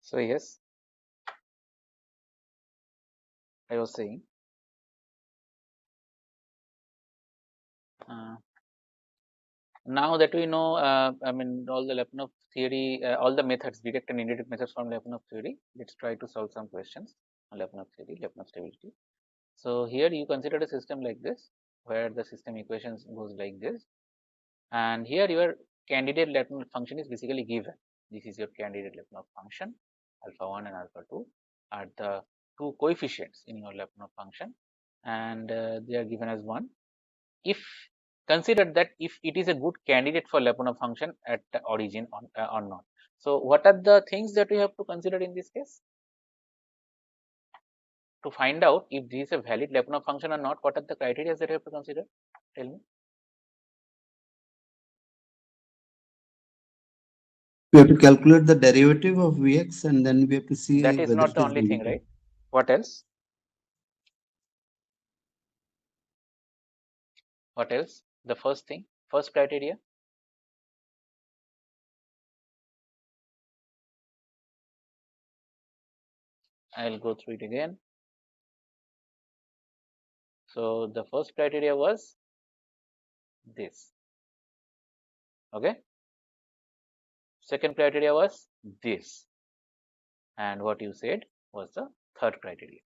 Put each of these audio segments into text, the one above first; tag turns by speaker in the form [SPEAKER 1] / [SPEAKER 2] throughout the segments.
[SPEAKER 1] So yes, I was saying now that we know, I mean, all the Lyapunov theory, all the methods, direct and indirect methods from Lyapunov theory, let's try to solve some questions on Lyapunov theory, Lyapunov stability. So here you consider a system like this, where the system equations goes like this, and here your candidate Lyapunov function is basically given. This is your candidate Lyapunov function, alpha 1 and alpha 2 are the two coefficients in your Lyapunov function, and they are given as 1. If consider that if it is a good candidate for Lyapunov function at the origin or not. So what are the things that we have to consider in this case? To find out if this is a valid Lyapunov function or not, what are the criteria that you have to consider? Tell me.
[SPEAKER 2] We have to calculate the derivative of Vx, and then we have to see
[SPEAKER 1] That is
[SPEAKER 2] whether
[SPEAKER 1] not
[SPEAKER 2] it
[SPEAKER 1] the
[SPEAKER 2] is
[SPEAKER 1] only thing,
[SPEAKER 2] negative.
[SPEAKER 1] right? What else? What else? The first thing, first criteria. I'll go through it again. So the first criteria was this. Okay. Second criteria was this. And what you said was the third criteria.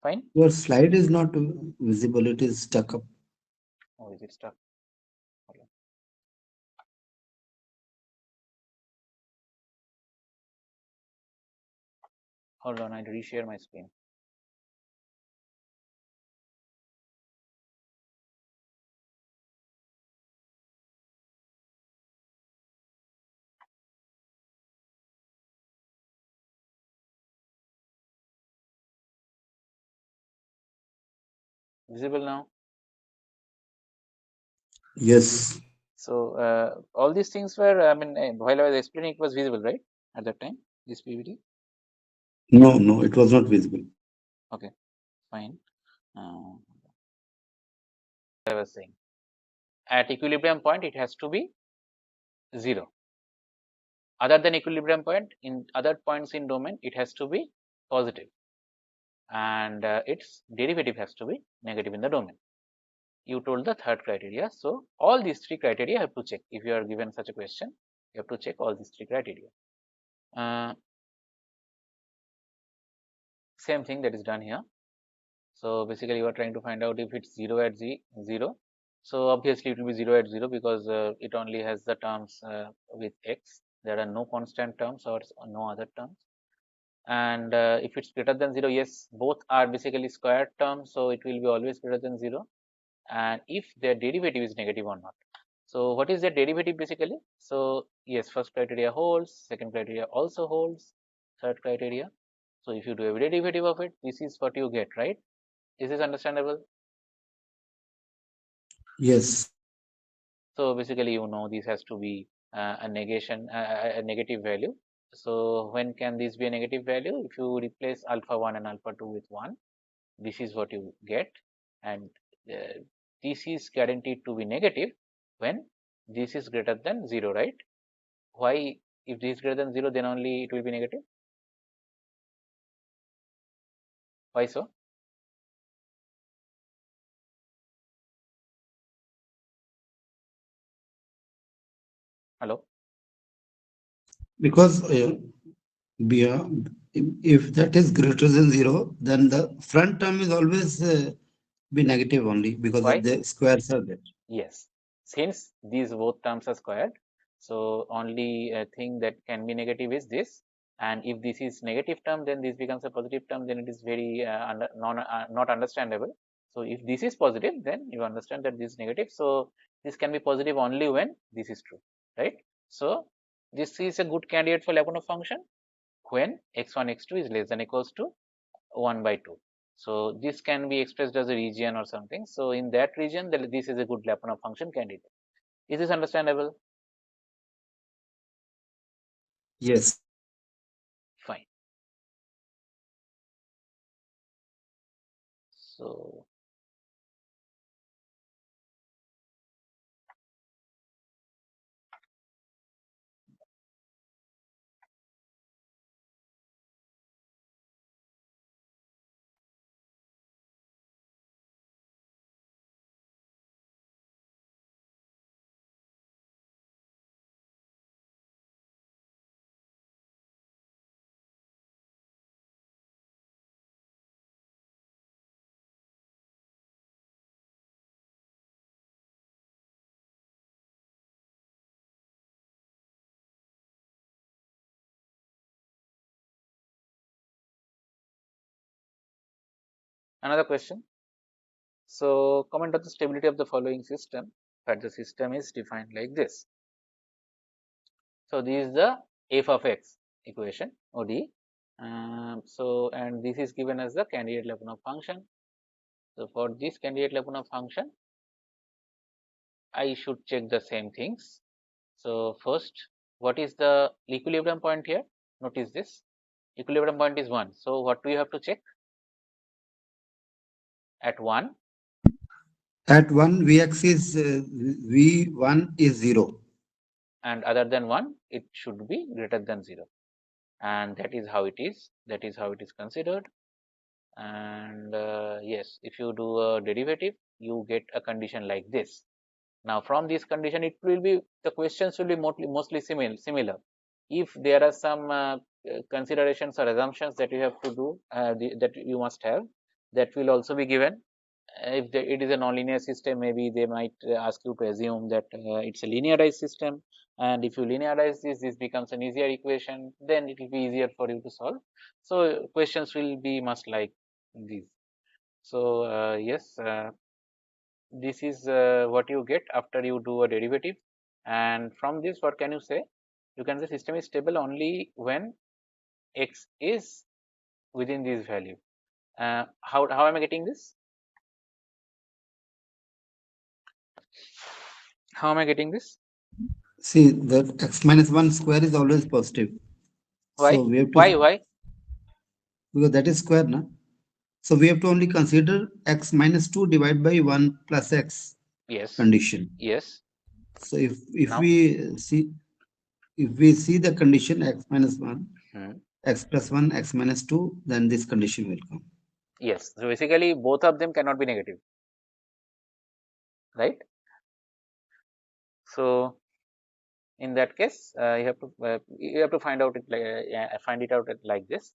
[SPEAKER 1] Fine.
[SPEAKER 2] Your slide is not visible, it is stuck up.
[SPEAKER 1] Oh, is it stuck? Okay. Hold on, I'll reshare my screen. Visible now?
[SPEAKER 2] Yes.
[SPEAKER 1] So all these things were, I mean, while I was explaining, it was visible, right? At that time, this PVD?
[SPEAKER 2] No, it was not visible.
[SPEAKER 1] Okay, fine. I was saying, at equilibrium point, it has to be 0. Other than equilibrium point, in other points in domain, it has to be positive. And its derivative has to be negative in the domain. You told the third criteria. So all these three criteria you have to check. If you are given such a question, you have to check all these three criteria. Same thing that is done here. So basically you are trying to find out if it's 0 at 0. So obviously it will be 0 at 0 because it only has the terms with x. There are no constant terms or no other terms. And if it's greater than 0, yes, both are basically squared terms, so it will be always greater than 0. And if their derivative is negative or not. So what is their derivative basically? So yes, first criteria holds, second criteria also holds, third criteria. So if you do a derivative of it, this is what you get, right? Is this understandable?
[SPEAKER 2] Yes.
[SPEAKER 1] So basically, you know, this has to be a negation, a negative value. So when can this be a negative value? If you replace alpha 1 and alpha 2 with 1, this is what you get. And this is guaranteed to be negative when this is greater than 0, right? Why? If this is greater than 0, then only it will be negative. Why so? Hello?
[SPEAKER 2] Because if that is greater than 0, then the front term is always be negative only because
[SPEAKER 1] Why?
[SPEAKER 2] of the squares are there.
[SPEAKER 1] Yes. Since these both terms are squared, so only thing that can be negative is this. And if this is negative term, then this becomes a positive term, then it is very not understandable. So if this is positive, then you understand that this is negative. So this can be positive only when this is true, right? So this is a good candidate for Lyapunov function when x1, x2 is less than equals to 1 by 2. So this can be expressed as a region or something. So in that region, this is a good Lyapunov function candidate. Is this understandable?
[SPEAKER 2] Yes.
[SPEAKER 1] Fine. So Another question. So comment on the stability of the following system, but the system is defined like this. So this is the f of x equation, ODE. And this is given as the candidate Lyapunov function. So for this candidate Lyapunov function, I should check the same things. So first, what is the equilibrium point here? Notice this. Equilibrium point is 1. So what do you have to check? At 1.
[SPEAKER 2] At 1, Vx is V1 is 0.
[SPEAKER 1] And other than 1, it should be greater than 0. And that is how it is. That is how it is considered. And yes, if you do a derivative, you get a condition like this. Now from this condition, it will be, the questions will be mostly similar. If there are some considerations or assumptions that you have to do, that you must have, that will also be given. If it is a nonlinear system, maybe they might ask you to assume that it's a linearized system. And if you linearize this becomes an easier equation, then it will be easier for you to solve. So questions will be much like these. So yes, this is what you get after you do a derivative. And from this, what can you say? You can say system is stable only when x is within this value. How am I getting this? How am I getting this?
[SPEAKER 2] See, that x minus 1 square is always positive.
[SPEAKER 1] Why?
[SPEAKER 2] So we have to,
[SPEAKER 1] Why?
[SPEAKER 2] because that is square, na? So we have to only consider x minus 2 divided by 1 plus x
[SPEAKER 1] Yes.
[SPEAKER 2] condition.
[SPEAKER 1] Yes.
[SPEAKER 2] So if
[SPEAKER 1] Now,
[SPEAKER 2] we see the condition x minus 1,
[SPEAKER 1] hmm.
[SPEAKER 2] x plus 1, x minus 2, then this condition will come.
[SPEAKER 1] Yes. So basically, both of them cannot be negative, right? So in that case, you have to find out it find it out like this.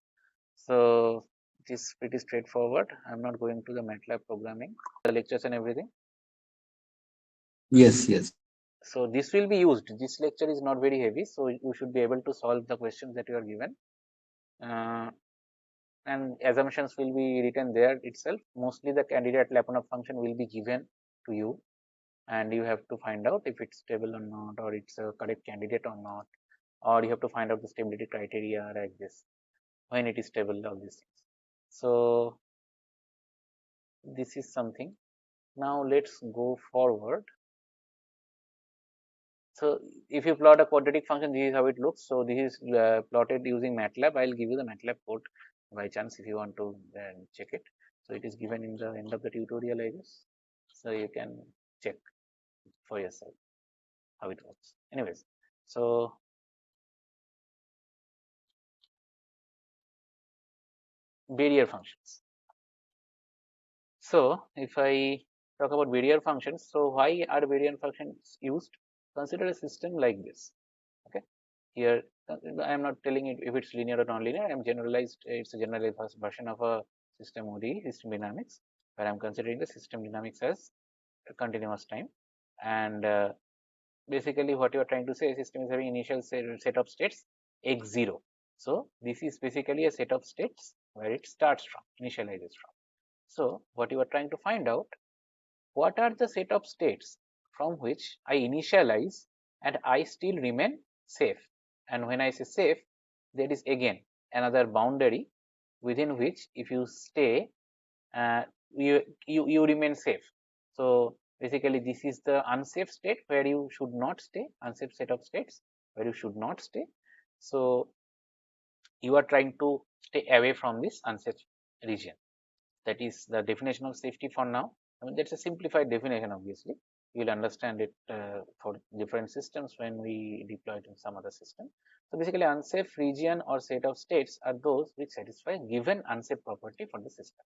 [SPEAKER 1] So it is pretty straightforward. I'm not going to the MATLAB programming, the lectures and everything.
[SPEAKER 2] Yes, yes.
[SPEAKER 1] So this will be used. This lecture is not very heavy, so you should be able to solve the questions that you are given. And assumptions will be written there itself. Mostly the candidate Lyapunov function will be given to you, and you have to find out if it's stable or not, or it's a correct candidate or not, or you have to find out the stability criteria like this, when it is stable, all these things. So this is something. Now let's go forward. So if you plot a quadratic function, this is how it looks. So this is plotted using MATLAB. I'll give you the MATLAB code by chance if you want to check it. So it is given in the end of the tutorial, I guess. So you can check for yourself how it works. Anyways, so barrier functions. So if I talk about barrier functions, so why are barrier functions used? Consider a system like this. Okay, here I am not telling it if it's linear or non-linear. I am generalized. It's a generalized version of a system ODE, system dynamics, where I'm considering the system dynamics as a continuous time. And basically, what you are trying to say, system is having initial set of states x0. So this is basically a set of states where it starts from, initializes from. So what you are trying to find out, what are the set of states from which I initialize and I still remain safe. And when I say safe, there is again another boundary within which if you stay, you remain safe. So basically this is the unsafe state where you should not stay, unsafe set of states where you should not stay. So you are trying to stay away from this unsafe region. That is the definition of safety for now. I mean, that's a simplified definition, obviously. You'll understand it for different systems when we deploy it in some other system. So basically, unsafe region or set of states are those which satisfy given unsafe property for the system.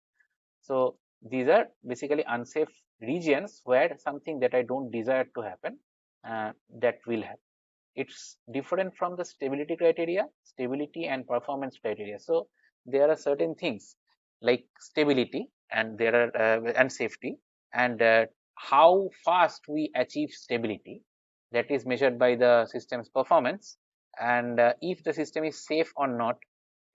[SPEAKER 1] So these are basically unsafe regions where something that I don't desire to happen, that will happen. It's different from the stability criteria, stability and performance criteria. So there are certain things like stability and there are and safety, and how fast we achieve stability, that is measured by the system's performance, and if the system is safe or not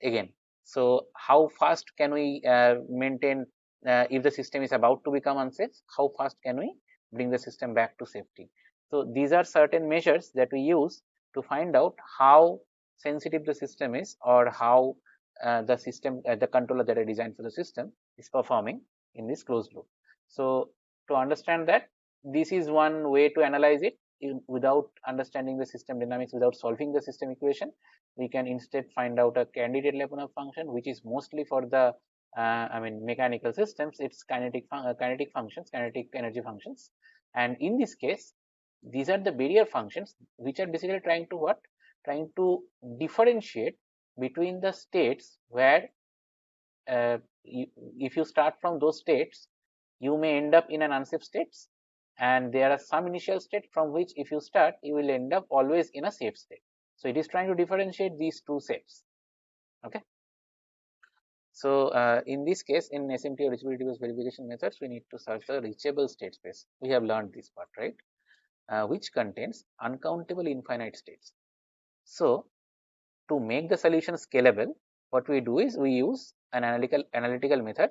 [SPEAKER 1] again. So how fast can we maintain if the system is about to become unsafe, how fast can we bring the system back to safety. So these are certain measures that we use to find out how sensitive the system is, or how the system, the controller that I designed for the system is performing in this closed loop. So to understand that, this is one way to analyze it. Without understanding the system dynamics, without solving the system equation, we can instead find out a candidate Lyapunov function, which is mostly for the mechanical systems. It's kinetic functions, kinetic energy functions. And in this case, these are the barrier functions, which are basically trying to what? Trying to differentiate between the states where if you start from those states, you may end up in an unsafe states, and there are some initial state from which if you start, you will end up always in a safe state. So it is trying to differentiate these two sets. Okay. So in this case, in SMT or reachability based verification methods, we need to search the reachable state space. We have learned this part, right? Which contains uncountable infinite states. So to make the solution scalable, what we do is we use an analytical method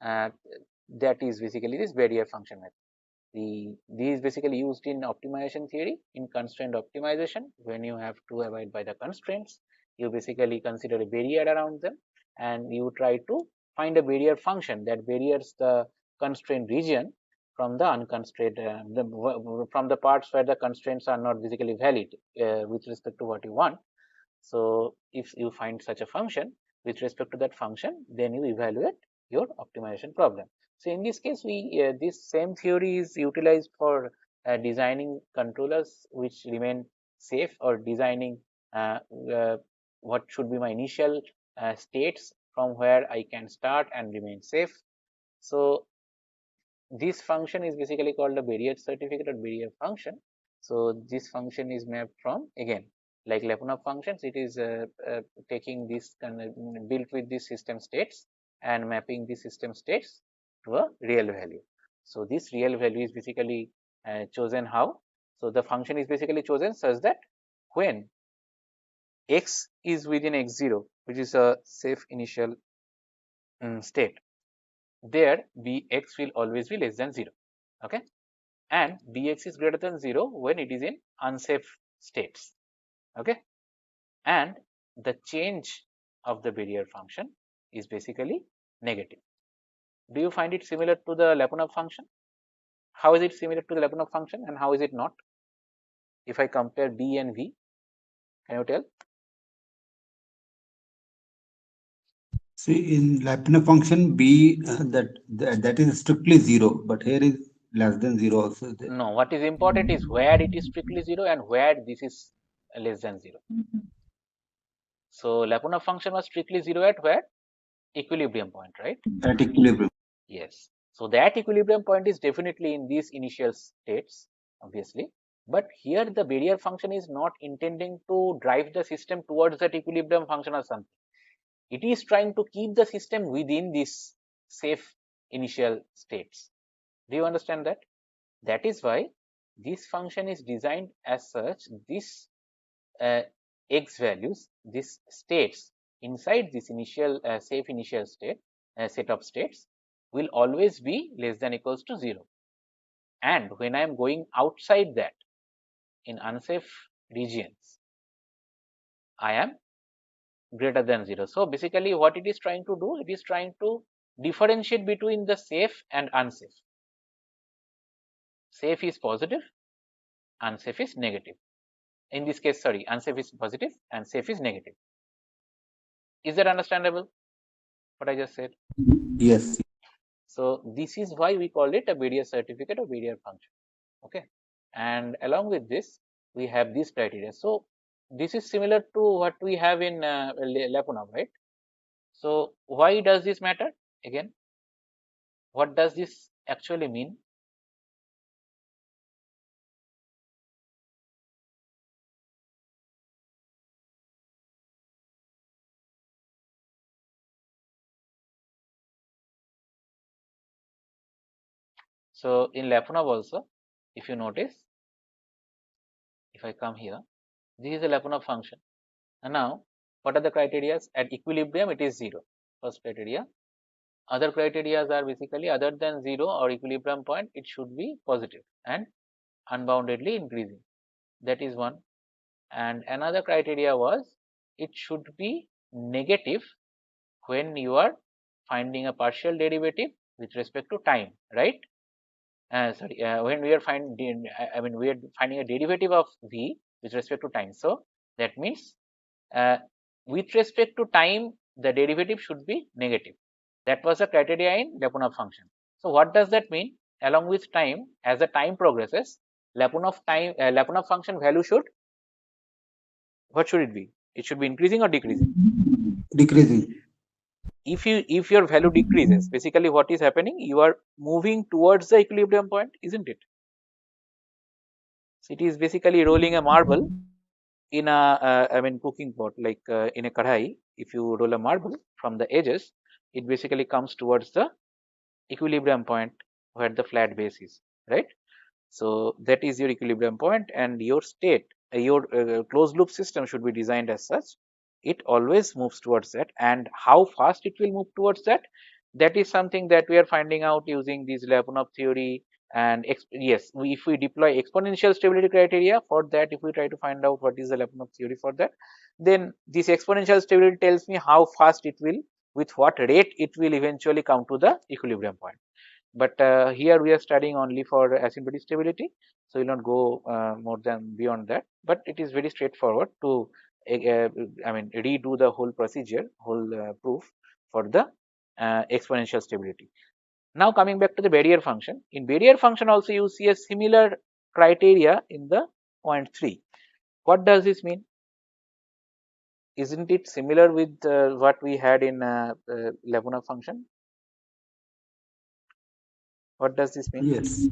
[SPEAKER 1] that is basically this barrier function method. These basically used in optimization theory, in constraint optimization. When you have to abide by the constraints, you basically consider a barrier around them, and you try to find a barrier function that barriers the constraint region from the unconstrained, from the parts where the constraints are not basically valid with respect to what you want. So if you find such a function with respect to that function, then you evaluate your optimization problem. So in this case, this same theory is utilized for designing controllers which remain safe, or designing what should be my initial states from where I can start and remain safe. So this function is basically called a barrier certificate or barrier function. So this function is mapped from, again, like Lyapunov functions, it is taking this built with these system states and mapping the system states to a real value. So this real value is basically chosen how? So the function is basically chosen such that when x is within x0, which is a safe initial state, there bx will always be less than 0. Okay. And bx is greater than 0 when it is in unsafe states. Okay. And the change of the barrier function is basically negative. Do you find it similar to the Lyapunov function? How is it similar to the Lyapunov function, and how is it not? If I compare b and v, can you tell?
[SPEAKER 2] See, in Lyapunov function, b that is strictly 0, but here is less than 0 also there.
[SPEAKER 1] No, what is important is where it is strictly 0 and where this is less than 0. So Lyapunov function was strictly 0 at where? Equilibrium point, right?
[SPEAKER 2] At equilibrium.
[SPEAKER 1] Yes. So that equilibrium point is definitely in these initial states, obviously. But here the barrier function is not intending to drive the system towards that equilibrium function or something. It is trying to keep the system within these safe initial states. Do you understand that? That is why this function is designed as such. This x values, these states inside this initial safe initial state set of states will always be less than equals to 0. And when I am going outside that in unsafe regions, I am greater than 0. So basically what it is trying to do, it is trying to differentiate between the safe and unsafe. Safe is positive, unsafe is negative. In this case, sorry, unsafe is positive and safe is negative. Is that understandable, what I just said?
[SPEAKER 2] Yes.
[SPEAKER 1] So this is why we call it a barrier certificate or barrier function. Okay. And along with this, we have these criteria. So this is similar to what we have in Lyapunov, right? So why does this matter? Again, what does this actually mean? So in Lyapunov also, if you notice, if I come here, this is a Lyapunov function. And now, what are the criteria? At equilibrium, it is 0. First criteria. Other criteria are basically other than 0 or equilibrium point, it should be positive and unboundedly increasing. That is one. And another criteria was it should be negative when you are finding a partial derivative with respect to time, right? When we are finding a derivative of v with respect to time. So that means with respect to time, the derivative should be negative. That was the criteria in Lyapunov function. So what does that mean? Along with time, as the time progresses, Lyapunov function value should, what should it be? It should be increasing or decreasing?
[SPEAKER 2] Decreasing.
[SPEAKER 1] If your value decreases, basically what is happening? You are moving towards the equilibrium point, isn't it? So it is basically rolling a marble in a cooking pot, like in a kadhai. If you roll a marble from the edges, it basically comes towards the equilibrium point where the flat base is, right? So that is your equilibrium point, and your state, your closed loop system should be designed as such. It always moves towards that, and how fast it will move towards that, that is something that we are finding out using this Lyapunov theory. And yes, if we deploy exponential stability criteria for that, if we try to find out what is the Lyapunov theory for that, then this exponential stability tells me how fast it will, with what rate it will eventually come to the equilibrium point. But here we are studying only for asymptotic stability, so we will not go more than beyond that. But it is very straightforward to redo the whole procedure, whole proof for the exponential stability. Now coming back to the barrier function, in barrier function also you see a similar criteria in the point 3. What does this mean? Isn't it similar with what we had in Lyapunov function? What does this mean?
[SPEAKER 2] Yes.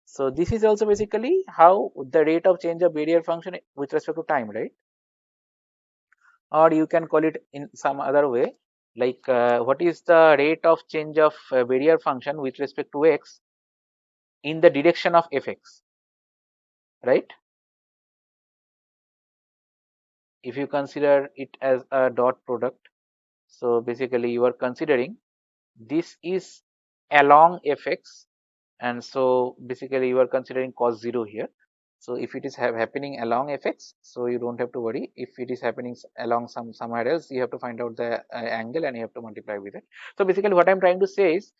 [SPEAKER 1] So this is also basically how the rate of change of barrier function with respect to time, right? Or you can call it in some other way, like what is the rate of change of barrier function with respect to x in the direction of fx, right? If you consider it as a dot product, so basically you are considering this is along fx, and so basically you are considering cos 0 here. So if it is happening along fx, so you don't have to worry. If it is happening along somewhere else, you have to find out the angle and you have to multiply with it. So basically what I'm trying to say is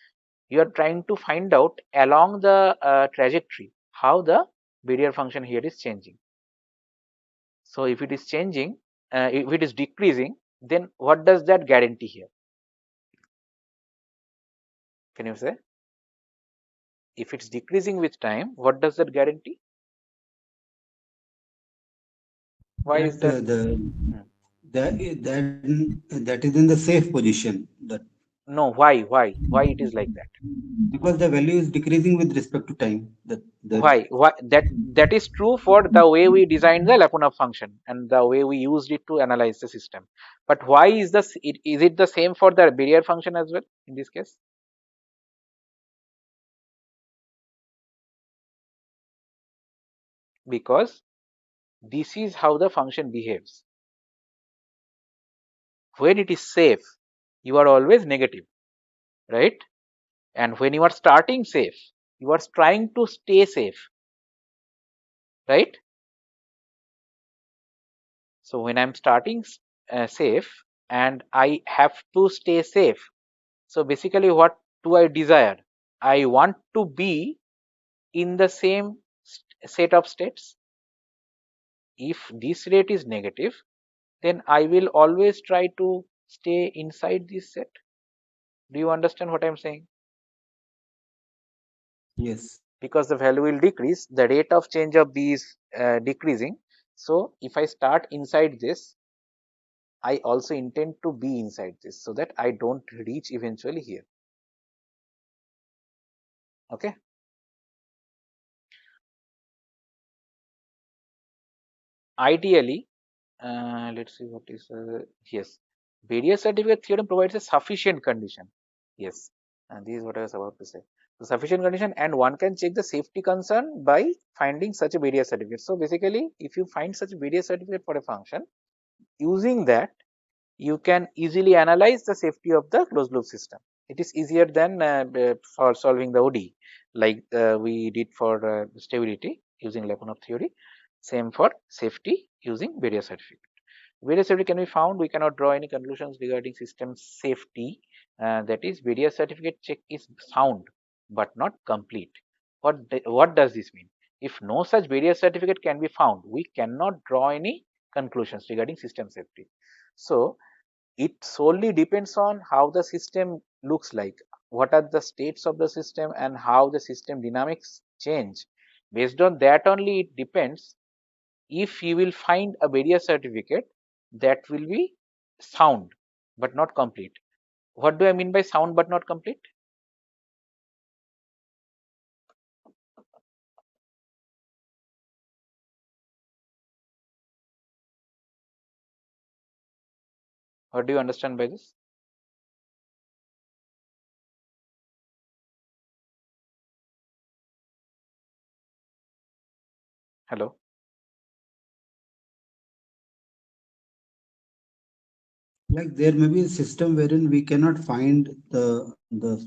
[SPEAKER 1] you are trying to find out along the trajectory how the barrier function here is changing. So if it is changing, if it is decreasing, then what does that guarantee here? Can you say? If it's decreasing with time, what does that guarantee? Why is
[SPEAKER 2] That
[SPEAKER 1] that? Hmm.
[SPEAKER 2] that is in the safe position. That
[SPEAKER 1] No, why it is like that?
[SPEAKER 2] because the value is decreasing with respect to time. That there.
[SPEAKER 1] Why that is true for the way we designed the Lyapunov function and the way we used it to analyze the system. But why is is it the same for the barrier function as well in this case? Because this is how the function behaves. When it is safe, you are always negative, right? And when you are starting safe, you are trying to stay safe, right? So when I'm starting safe and I have to stay safe, so basically what do I desire? I want to be in the same set of states. If this rate is negative, then I will always try to stay inside this set. Do you understand what I'm saying?
[SPEAKER 2] Yes.
[SPEAKER 1] Because the value will decrease, the rate of change of b is decreasing. So if I start inside this, I also intend to be inside this so that I don't reach eventually here. Okay. Ideally, let's see what is yes, barrier certificate theorem provides a sufficient condition. Yes, and this is what I was about to say. The sufficient condition, and one can check the safety concern by finding such a barrier certificate. So basically, if you find such a barrier certificate for a function, using that you can easily analyze the safety of the closed loop system. It is easier than for solving the ODE, like we did for stability using Lyapunov theory. Same for safety using barrier certificate. Barrier safety can be found. We cannot draw any conclusions regarding system safety. That is, barrier certificate check is sound but not complete. What does this mean? If no such barrier certificate can be found, we cannot draw any conclusions regarding system safety. So it solely depends on how the system looks like, what are the states of the system, and how the system dynamics change. Based on that only, it depends if you will find a barrier certificate that will be sound but not complete. What do I mean by sound but not complete? What do you understand by this? Hello?
[SPEAKER 2] Like there may be a system wherein we cannot find the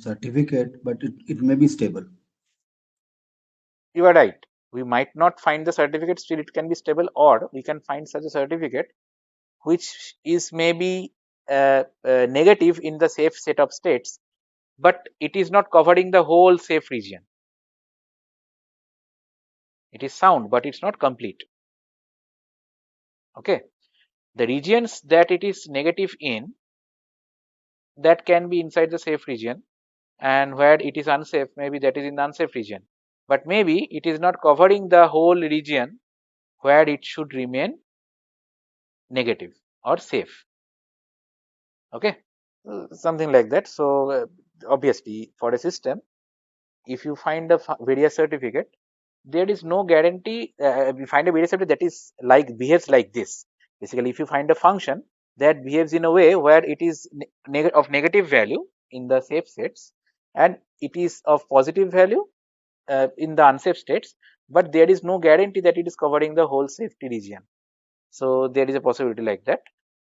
[SPEAKER 2] certificate, but it may be stable.
[SPEAKER 1] You are right. We might not find the certificate, still it can be stable, or we can find such a certificate which is maybe negative in the safe set of states, but it is not covering the whole safe region. It is sound, but it's not complete. Okay. The regions that it is negative in, that can be inside the safe region, and where it is unsafe, maybe that is in the unsafe region. But maybe it is not covering the whole region where it should remain negative or safe. Okay. Something like that. So obviously, for a system, if you find a various certificate, there is no guarantee. If you find a various certificate that is like behaves like this, basically, if you find a function that behaves in a way where it is of negative value in the safe sets, and it is of positive value in the unsafe states, but there is no guarantee that it is covering the whole safety region. So there is a possibility like that.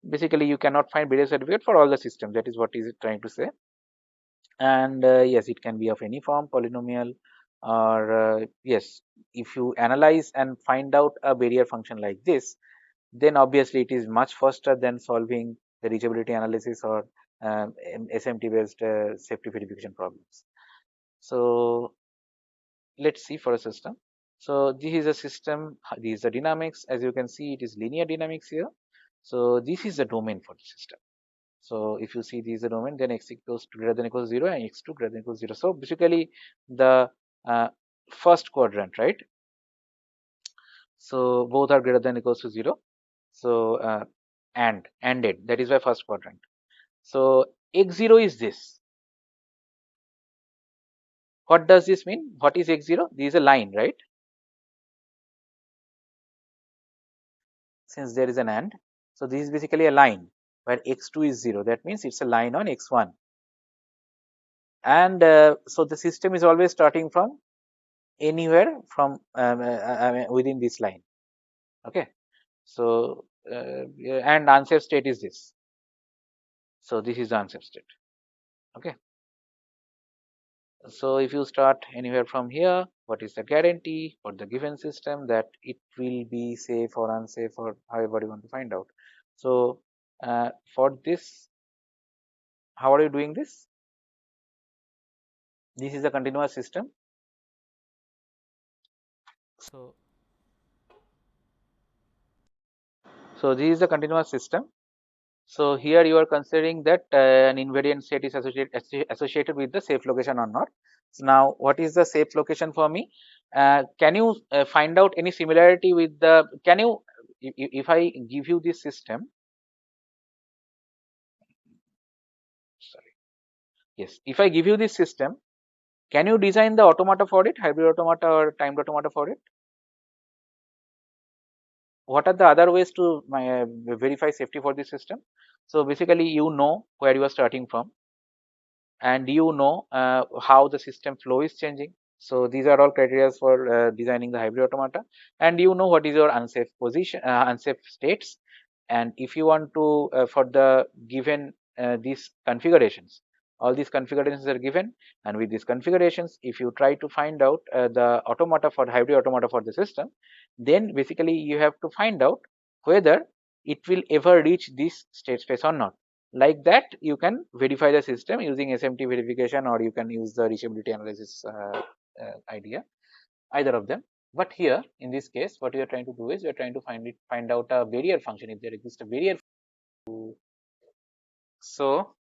[SPEAKER 1] Basically, you cannot find barrier certificate for all the systems. That is what is it trying to say. And yes, it can be of any form, polynomial, or yes, if you analyze and find out a barrier function like this, then obviously it is much faster than solving the reachability analysis or SMT based safety verification problems. So let's see for a system. So this is a system, this is the dynamics. As you can see, it is linear dynamics here. So this is the domain for the system. So if you see this is the domain, then x equals to greater than equals 0 and x2 greater than equals 0. So basically the first quadrant, right? So both are greater than equals to 0. So ANDed, that is why first quadrant. So x0 is this. What does this mean? What is x0? This is a line, right? Since there is an AND, so this is basically a line where x2 is 0. That means it's a line on x1. And so the system is always starting from anywhere from within this line. Okay. So and unsafe state is this. So this is the unsafe state. Okay. So if you start anywhere from here, what is the guarantee for the given system that it will be safe or unsafe, or however you want to find out? So for this, how are you doing this? This is a continuous system. So this is a continuous system. So here you are considering that an invariant state is associated with the safe location or not. So now what is the safe location for me? Can you find out any similarity with the, can you, if I give you this system, sorry, yes, if I give you this system, can you design the automata for it, hybrid automata or timed automata for it? What are the other ways to verify safety for this system? So basically, you know where you are starting from, and you know how the system flow is changing. So these are all criteria for designing the hybrid automata, and you know what is your unsafe position, unsafe states. And if you want to for the given these configurations, All these configurations are given, and with these configurations, if you try to find out the automata for hybrid automata for the system, then basically you have to find out whether it will ever reach this state space or not. Like that, you can verify the system using SMT verification, or you can use the reachability analysis idea, either of them. But here in this case, what we are trying to do is we are trying to find out a barrier function, if there exists a barrier. So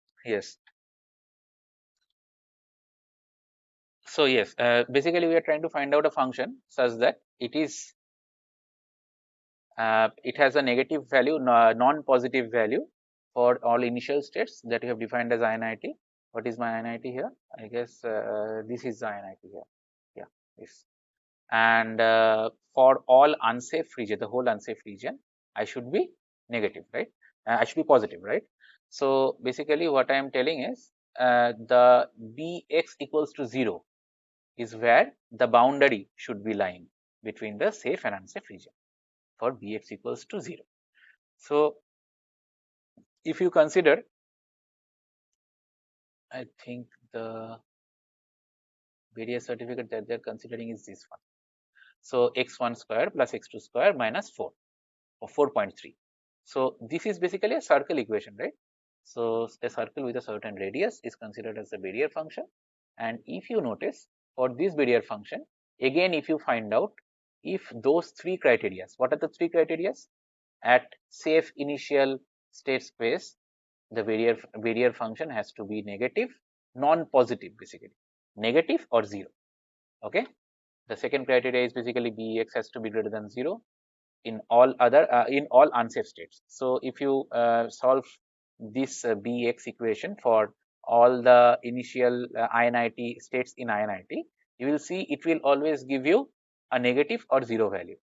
[SPEAKER 1] yes, basically we are trying to find out a function such that it has a negative value, non-positive value for all initial states that you have defined as INIT. What is my INIT here? I guess this is the INIT here. Yeah, this. And for all unsafe region, the whole unsafe region, I should be negative, right? I should be positive, right? So basically what I am telling is the Bx equals to 0 is where the boundary should be lying between the safe and unsafe region for Bx equals to 0. So if you consider, I think the various certificate that they're considering is this one. So x1 square plus x2 square minus 4 or 4.3. So this is basically a circle equation, right? So a circle with a certain radius is considered as a barrier function. And if you notice, for this barrier function, again, if you find out if those three criteria, what are the three criteria? At safe initial state space, the barrier function has to be negative, non-positive, basically negative or 0. Okay. The second criteria is basically Bx has to be greater than 0 in all other in all unsafe states. So if you solve this Bx equation for all the initial INIT states in INIT, you will see it will always give you a negative or 0 value.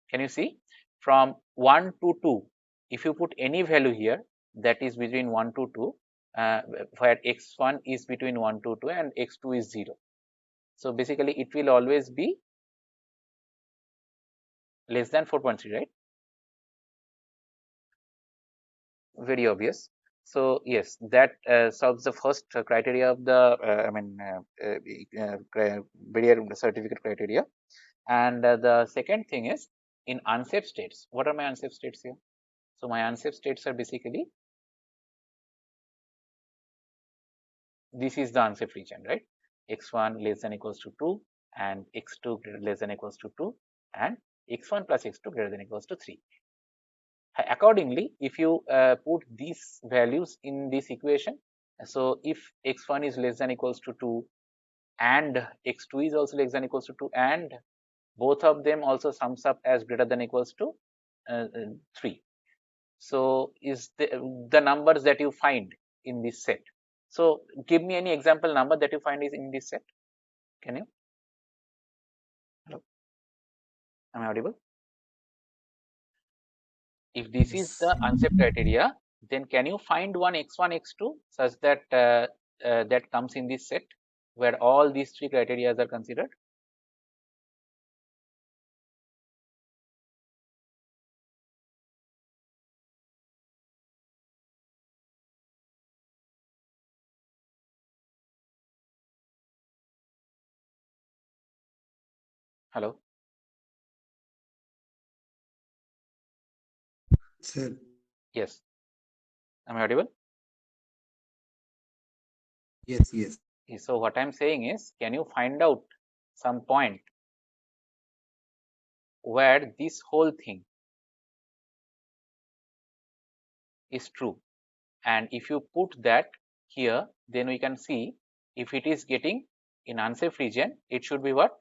[SPEAKER 1] Can you see? From 1 to 2, if you put any value here that is between 1 to 2, where x1 is between 1 to 2 and x2 is 0. So basically it will always be less than 4.3, right? Very obvious. So yes, that solves the first criteria of the barrier certificate criteria. And the second thing is, in unsafe states, what are my unsafe states here? So my unsafe states are basically, this is the unsafe region, right? X1 less than equals to 2 and x2 less than equals to 2 and x1 plus x2 greater than equals to 3. Accordingly, if you put these values in this equation, so if x1 is less than equals to 2 and x2 is also less than equals to 2 and both of them also sums up as greater than equals to 3. So is the numbers that you find in this set. So give me any example number that you find is in this set. Can you? Hello? Am I audible? If this is the unsafe criteria, then can you find one x1, x2 such that that comes in this set where all these three criteria are considered? Hello?
[SPEAKER 2] Sir,
[SPEAKER 1] Yes. Am I audible?
[SPEAKER 2] yes.
[SPEAKER 1] So what I'm saying is, can you find out some point where this whole thing is true? And if you put that here, then we can see if it is getting in unsafe region, it should be what?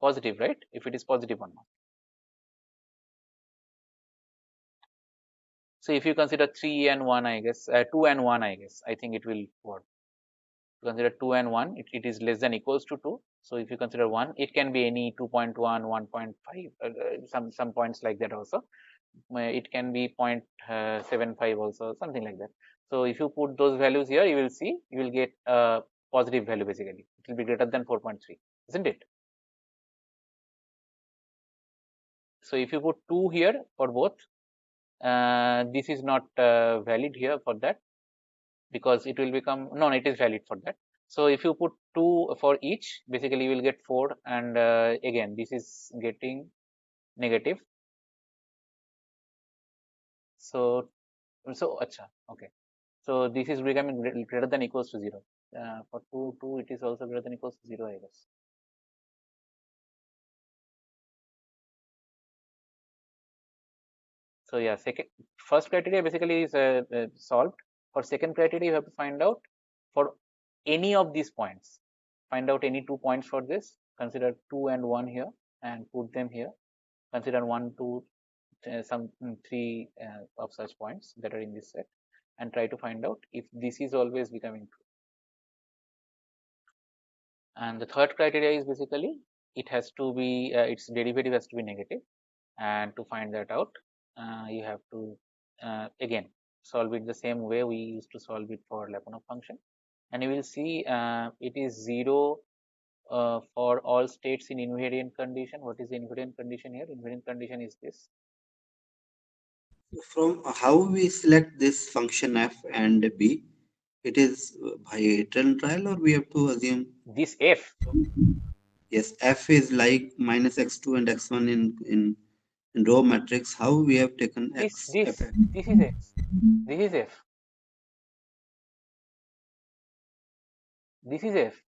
[SPEAKER 1] Positive, right? If it is positive or not. So if you consider 3 and 1, I guess 2 and 1, I guess I think it will work. Consider 2 and 1, it is less than equals to 2. So if you consider 1, it can be any 2.1, 1.5, some points like that also. It can be 0.75 also, something like that. So if you put those values here, you will see, you will get a positive value basically. It will be greater than 4.3, isn't it? So if you put 2 here for both, this is not valid here for that. because it will become, no, it is valid for that. So if you put 2 for each, basically you will get 4, and again this is getting negative. So acha, okay. So this is becoming greater than equals to 0. For 2, it is also greater than equals to 0, I guess. So yeah, first criteria basically is solved. For second criteria, you have to find out for any of these points. Find out any 2 points for this. Consider 2 and 1 here and put them here. Consider 1, 2, some 3 of such points that are in this set, and try to find out if this is always becoming true. And the third criteria is basically it has to be its derivative has to be negative, and to find that out, you have to again solve it the same way we used to solve it for Lyapunov function, and you will see it is 0 for all states in invariant condition. What is the invariant condition here? Invariant condition is this.
[SPEAKER 2] From how we select this function f and b, it is by iterable trial, or we have to assume
[SPEAKER 1] This f.
[SPEAKER 2] Yes, f is like minus x2 and x1 in row matrix. How we have taken
[SPEAKER 1] This
[SPEAKER 2] x f?
[SPEAKER 1] this is x. This is f. This is f.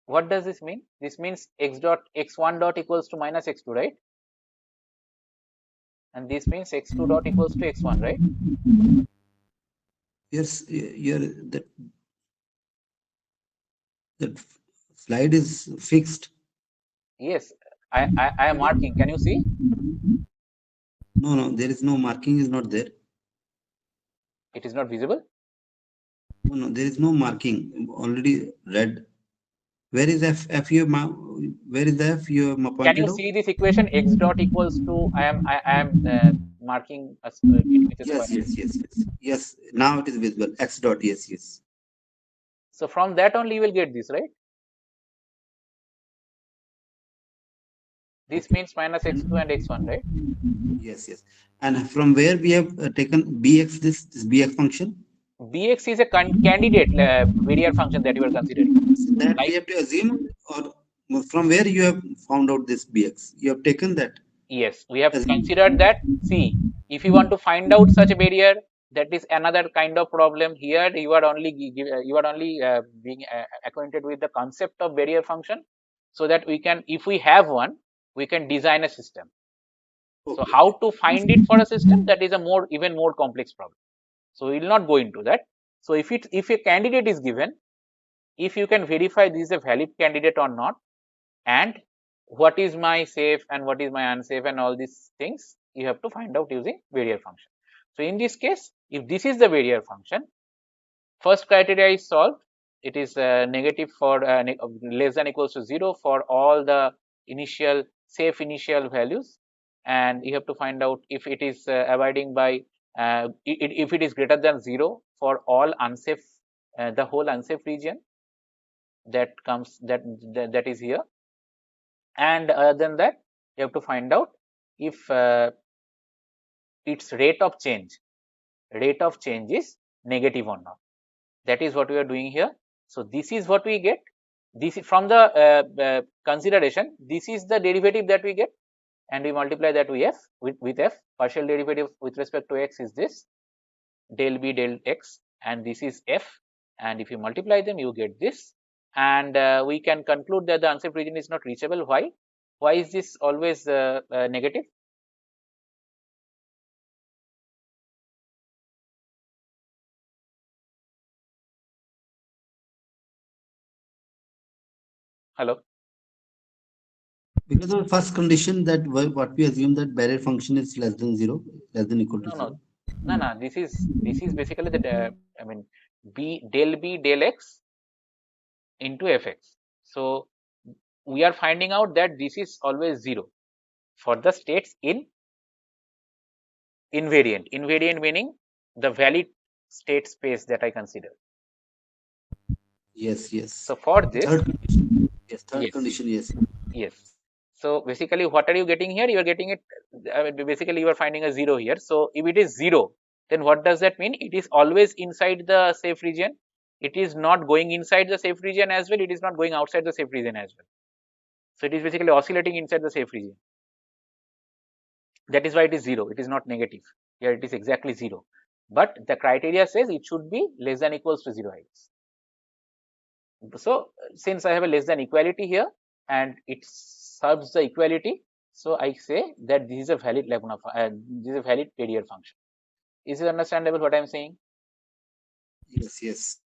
[SPEAKER 1] What does this mean? This means x1 dot equals to minus x2, right? And this means x2 dot equals to x1, right?
[SPEAKER 2] Yes, that slide is fixed.
[SPEAKER 1] Yes, I am marking. Can you see?
[SPEAKER 2] No, there is no marking is not there.
[SPEAKER 1] It is not visible.
[SPEAKER 2] No, there is no marking. Already red. Where is f? Where is the f you have
[SPEAKER 1] Can you
[SPEAKER 2] pointed out?
[SPEAKER 1] see this equation? X dot equals to, I am marking it with a square.
[SPEAKER 2] Yes. Now it is visible. X dot. Yes.
[SPEAKER 1] So from that only you will get this, right? This
[SPEAKER 2] Okay.
[SPEAKER 1] means minus x2 and x1, right?
[SPEAKER 2] Yes. And from where we have taken bx, this bx function?
[SPEAKER 1] Bx is a candidate Fourier function that you are considering.
[SPEAKER 2] So that we
[SPEAKER 1] Like,
[SPEAKER 2] have to assume, or from where you have found out this bx? You have taken that.
[SPEAKER 1] yes, we have
[SPEAKER 2] Assume.
[SPEAKER 1] considered that. See, if you want to find out such a barrier, that is another kind of problem. Here you are only being acquainted with the concept of barrier function, so that we can, if we have one, we can design a system. So
[SPEAKER 2] Okay.
[SPEAKER 1] how to find it for a system, that is a even more complex problem. So we will not go into that. So if a candidate is given, if you can verify this is a valid candidate or not, and what is my safe and what is my unsafe and all these things, you have to find out using barrier function. So in this case, if this is the barrier function, first criteria is solved. It is negative for less than equals to 0 for all the safe initial values, and you have to find out if it is abiding by if it is greater than 0 for all unsafe, the whole unsafe region that comes that is here. And other than that, you have to find out if its rate of change is negative or not. That is what we are doing here. So this is what we get. This is from the consideration. This is the derivative that we get, and we multiply that with f. Partial derivative with respect to x is this del b del x, and this is f. And if you multiply them, you get this. And we can conclude that the unsafe region is not reachable. Why? Why is this always negative? Hello.
[SPEAKER 2] Because of the first condition that what we assume that barrier function is less than 0, less than equal to
[SPEAKER 1] No,
[SPEAKER 2] 0.
[SPEAKER 1] no. This is basically the I mean b del x into fx. So we are finding out that this is always 0 for the states in invariant. Invariant meaning the valid state space that I consider.
[SPEAKER 2] Yes.
[SPEAKER 1] So for this,
[SPEAKER 2] Third condition. Yes, third
[SPEAKER 1] yes,
[SPEAKER 2] condition, yes.
[SPEAKER 1] yes. So basically, what are you getting here? You are getting it. Basically, you are finding a 0 here. So if it is 0, then what does that mean? It is always inside the safe region. It is not going inside the safe region as well. It is not going outside the safe region as well. So it is basically oscillating inside the safe region. That is why it is 0. It is not negative. Here it is exactly 0. But the criteria says it should be less than equals to 0 heights. So since I have a less than equality here and it serves the equality, so I say that this is a valid Lyapunov, this is a valid barrier function. Is it understandable what I am saying?
[SPEAKER 2] Yes, yes.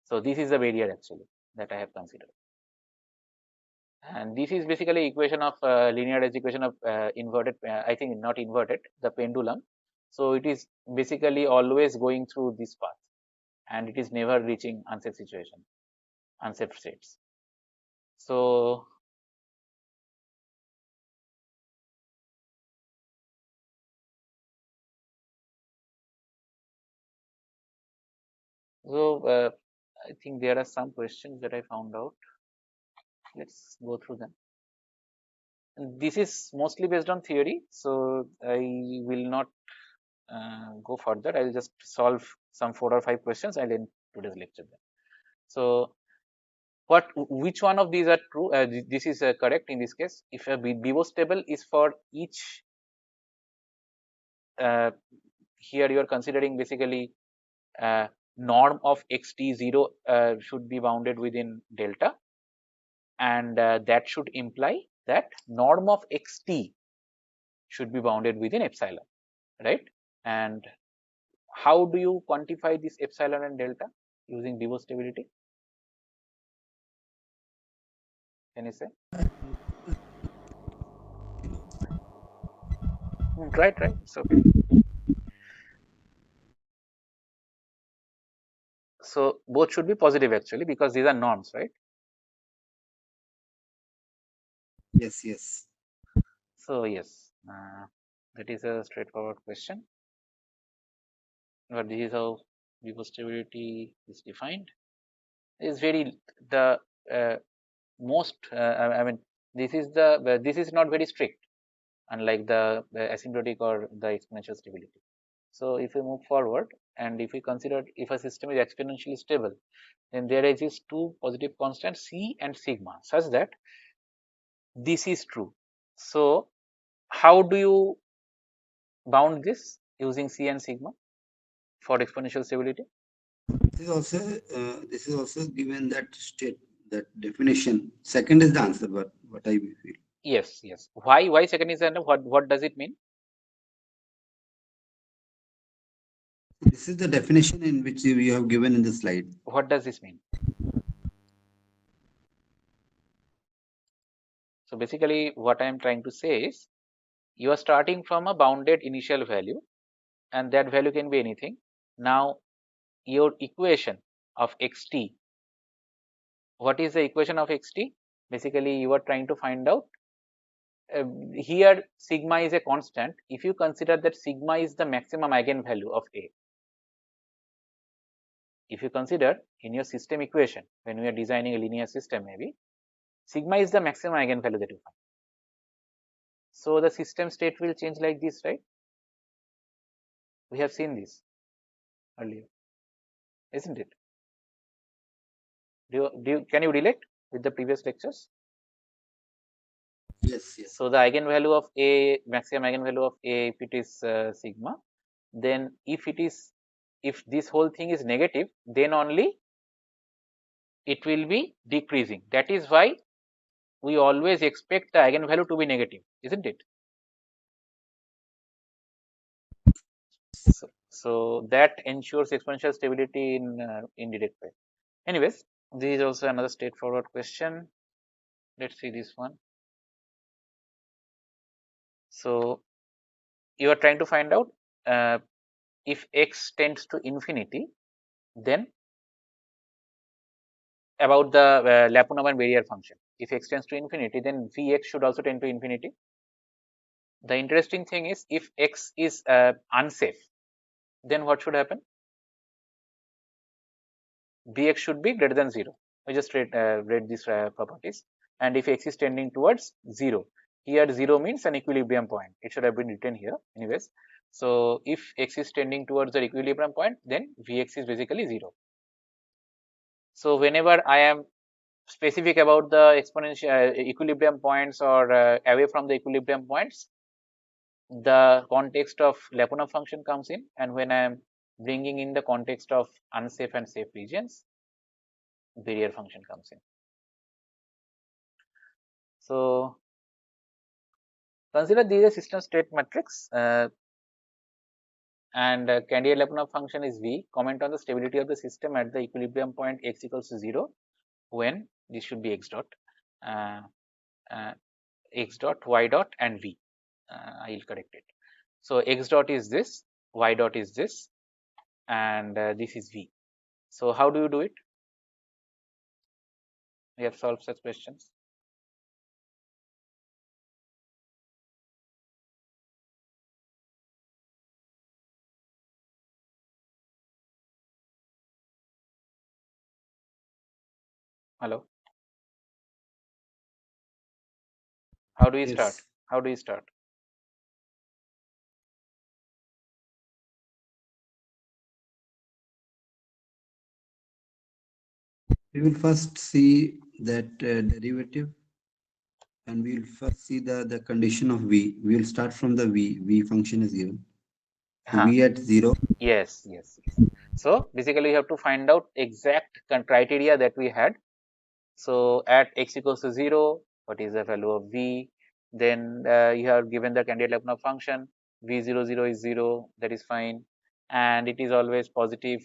[SPEAKER 1] So this is the barrier actually that I have considered. And this is basically equation of linearized equation of inverted, I think not inverted, the pendulum. So it is basically always going through this path and it is never reaching unsafe situation, unsafe states. So I think there are some questions that I found out. Let's go through them. And this is mostly based on theory, so I will not go further. I will just solve some 4 or 5 questions. I'll end today's lecture then. So which one of these are true? This is correct in this case. If a Bivos table is for each, here you are considering basically norm of xt0 should be bounded within delta, and that should imply that norm of xt should be bounded within epsilon, right? And how do you quantify this epsilon and delta using Bivos stability? Can you say? Try, it's okay. So both should be positive actually, because these are norms, right?
[SPEAKER 2] Yes, yes.
[SPEAKER 1] So yes, that is a straightforward question. But this is how Bivos stability is defined. It's very the most. I mean, this is not very strict, unlike the asymptotic or the exponential stability. So if we move forward and if we consider if a system is exponentially stable, then there exists two positive constants c and sigma, such that this is true. So how do you bound this using c and sigma for exponential stability?
[SPEAKER 2] This is also given that state, that definition. Second is the answer, but what I feel.
[SPEAKER 1] Yes. Why second is the answer? What does it mean?
[SPEAKER 2] This is the definition in which you have given in the slide.
[SPEAKER 1] What does this mean? So basically what I am trying to say is, you are starting from a bounded initial value and that value can be anything. Now your equation of xt, what is the equation of xt? Basically you are trying to find out, here sigma is a constant. If you consider that sigma is the maximum eigenvalue of A, if you consider in your system equation, when we are designing a linear system, maybe sigma is the maximum eigenvalue that you find. So the system state will change like this, right? We have seen this earlier, isn't it? Can you relate with the previous lectures?
[SPEAKER 2] Yes, yes.
[SPEAKER 1] So the eigenvalue of A, maximum eigenvalue of A, if it is sigma, then if this whole thing is negative, then only it will be decreasing. That is why we always expect the eigenvalue to be negative, isn't it? So that ensures exponential stability in indirect way. Anyways, this is also another straightforward question. Let's see this one. So you are trying to find out if x tends to infinity, then about the Lyapunov barrier function. If x tends to infinity, then Vx should also tend to infinity. The interesting thing is, if x is unsafe, then what should happen? Vx should be greater than 0. We just read these properties. And if x is tending towards 0, here 0 means an equilibrium point. It should have been written here anyways. So if x is tending towards the equilibrium point, then Vx is basically 0. So whenever I am specific about the exponential equilibrium points or away from the equilibrium points, the context of Lyapunov function comes in, and when I am bringing in the context of unsafe and safe regions, barrier function comes in. So consider these are system state matrix, and candidate Lyapunov function is V. Comment on the stability of the system at the equilibrium point x equals to 0 when this should be x dot, x dot, y dot, and V. I will correct it. So x dot is this, y dot is this, and this is V. So how do you do it? We have solved such questions. Hello. How do you start?
[SPEAKER 2] Yes.
[SPEAKER 1] How do you start?
[SPEAKER 2] We will first see that derivative, and we will first see the condition of V. We will start from the V. V function is given. So V at 0.
[SPEAKER 1] Yes, yes, yes. So basically, you have to find out exact criteria that we had. So at x equals to 0, what is the value of V? Then you have given the candidate Lyapunov function. V00 is 0. That is fine, and it is always positive.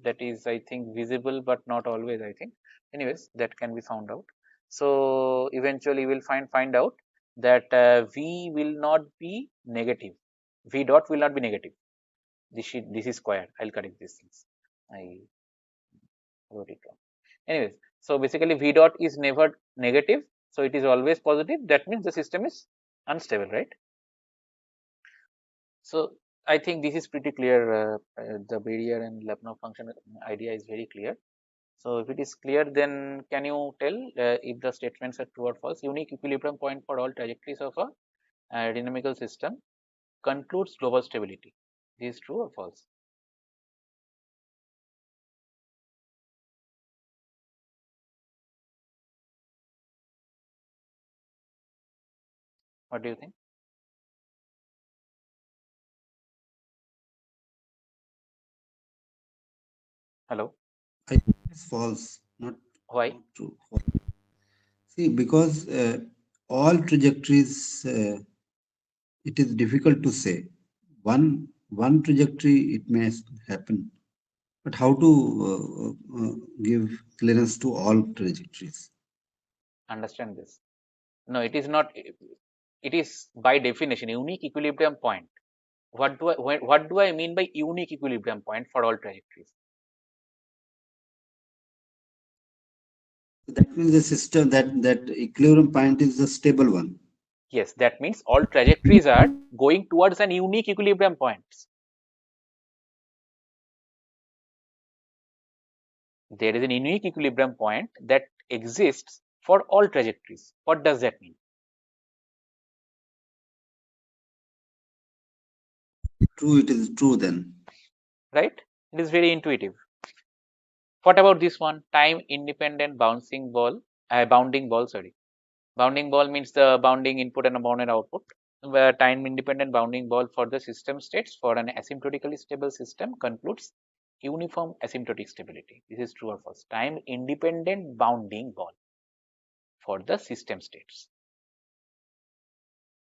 [SPEAKER 1] That is, I think, visible, but not always, I think. Anyways, that can be found out. So eventually, we'll find out that V will not be negative. V dot will not be negative. This is square. I'll correct these things. I wrote it wrong. Anyways, so basically V dot is never negative, so it is always positive. That means the system is unstable, right? So I think this is pretty clear. The barrier and Lyapunov function idea is very clear. So if it is clear, then can you tell if the statements are true or false? Unique equilibrium point for all trajectories of a dynamical system concludes global stability. This is true or false? What do you think? Hello.
[SPEAKER 2] I think it's false,
[SPEAKER 1] Why?
[SPEAKER 2] not true. See, because all trajectories, it is difficult to say. One trajectory it may happen, but how to give clearance to all trajectories?
[SPEAKER 1] Understand this. No, it is not. It is by definition unique equilibrium point. What do I mean by unique equilibrium point for all trajectories?
[SPEAKER 2] So that means the system that equilibrium point is the stable one.
[SPEAKER 1] Yes, that means all trajectories are going towards an unique equilibrium point. There is an unique equilibrium point that exists for all trajectories. What does that mean?
[SPEAKER 2] True, it is true then.
[SPEAKER 1] Right? It is very intuitive. What about this one? Time independent bouncing ball, bounding ball, sorry. Bounding ball means the bounding input and a bounded output. Where time independent bounding ball for the system states for an asymptotically stable system concludes uniform asymptotic stability. This is true or false? Time independent bounding ball for the system states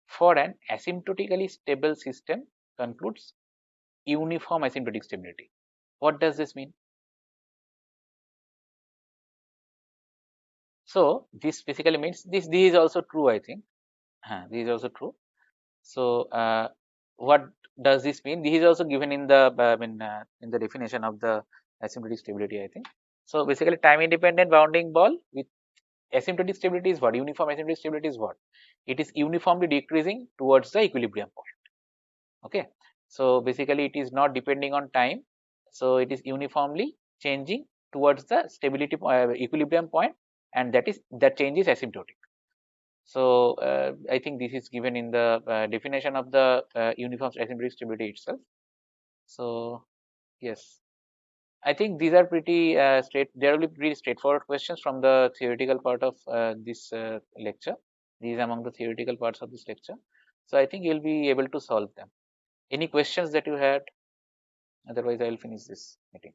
[SPEAKER 1] for an asymptotically stable system concludes uniform asymptotic stability. What does this mean? So this basically means this is also true, I think. This is also true. So what does this mean? This is also given in the in the definition of the asymptotic stability, I think. So basically, time independent bounding ball with asymptotic stability is what? Uniform asymptotic stability is what? It is uniformly decreasing towards the equilibrium point. Okay. So basically, it is not depending on time. So it is uniformly changing towards the stability equilibrium point, and that change is asymptotic. So I think this is given in the definition of the uniform asymptotic stability itself. So yes, I think these are pretty there will be pretty straightforward questions from the theoretical part of this lecture. These are among the theoretical parts of this lecture. So I think you'll be able to solve them. Any questions that you had? Otherwise, I will finish this meeting.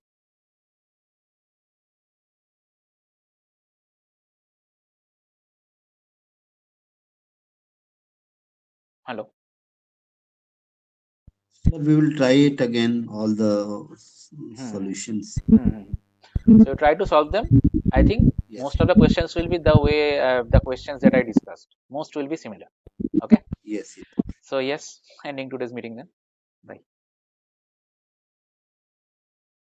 [SPEAKER 1] Hello.
[SPEAKER 2] Sir, we will try it again, all the solutions.
[SPEAKER 1] So try to solve them. I think
[SPEAKER 2] Yes,
[SPEAKER 1] most of the questions will be the way the questions that I discussed. Most will be similar. Okay.
[SPEAKER 2] yes, yes.
[SPEAKER 1] So yes, ending today's meeting then.